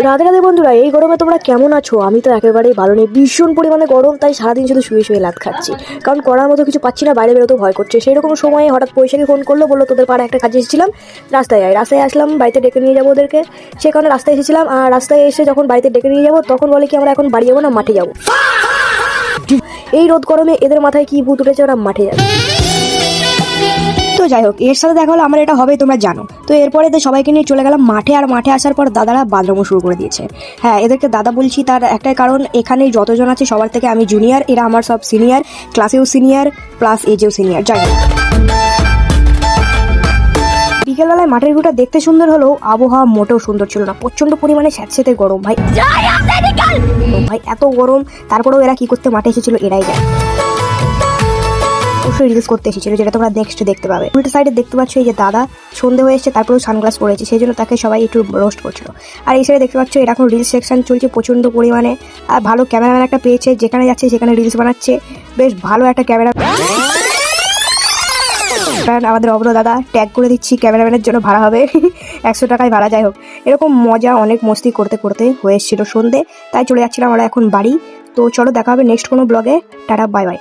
রাধে রাধে বন্ধুরা, এই গরমে তোমরা কেমন আছো? আমি তো একেবারেই ভালো নেই, ভীষণ পরিমাণে গরম। তাই সারাদিন শুধু শুয়ে শুয়ে লাত খাচ্ছি, কারণ করার মতো কিছু পাচ্ছি না, বাইরে বেরোতেও ভয় করছে। সেই রকম সময়ে হঠাৎ পয়সাকে ফোন করলো, বললো তোদের পাড়া একটা কাজে এসেছিলাম, রাস্তায় আসলাম, বাড়িতে ডেকে নিয়ে যাবো ওদেরকে। সে কারণে রাস্তায় এসেছিলাম। আর রাস্তায় এসে যখন বাড়িতে ডেকে নিয়ে যাবো, তখন বলে কি আমরা এখন বাড়ি যাবো না মাঠে যাবো। এই রোদ গরমে এদের মাথায় কি ভূত উঠেছে, ওরা মাঠে যাবে। তো যাই হোক, এর সাথে দেখা হলো আমার এটা হবে তোমরা জানো। তো এরপরে এদের সবাইকে নিয়ে চলে গেলাম মাঠে। আর মাঠে আসার পর দাদারা বাদরামো শুরু করে দিয়েছে। হ্যাঁ, এদেরকে দাদা বলছি তার একটাই কারণ, এখানে যতজন আছে সবার থেকে আমি জুনিয়র, এরা আমার সব সিনিয়র, ক্লাসেও সিনিয়র প্লাস এজেও সিনিয়র। যাই হোক, বিকেলবেলায় মাঠের ভিউটা দেখতে সুন্দর হলেও আবহাওয়া মোটেও সুন্দর ছিল না, প্রচন্ড পরিমাণে স্যাঁতস্যাঁতে গরম। ভাই ভাই এত গরম, তারপরেও এরা কি করতে মাঠে এসেছিল এরাই যায়। অবশ্যই রিলস করতে এসেছিল, যেটা তোমরা নেক্সট দেখতে পাবে। উল্টো সাইডে দেখতে পাচ্ছ এই যে দাদা সন্ধে হয়ে এসেছে, তারপরেও সানগ্লাস পরেছে, সেই জন্য তাকে সবাই একটু রোস্ট করছিল। আর এই সাইডে দেখতে পাচ্ছ এটা এখন রিলস সেকশন চলছে প্রচন্ড পরিমাণে। আর ভালো ক্যামেরাম্যান একটা পেয়েছে, যেখানে যাচ্ছে সেখানে রিলস বানাচ্ছে। বেশ ভালো একটা ক্যামেরা আমাদের অব্র দাদা ট্যাগ করে দিচ্ছি, ক্যামেরাম্যানের জন্য ভাড়া হবে 100 টাকায় ভাড়া। যাই হোক, এরকম মজা অনেক মস্তি করতে করতে হয়ে এসেছিল সন্ধে, তাই চলে যাচ্ছিলাম আমরা এখন বাড়ি। তো চলো দেখা হবে নেক্সট কোনো ব্লগে। Tata, bye bye.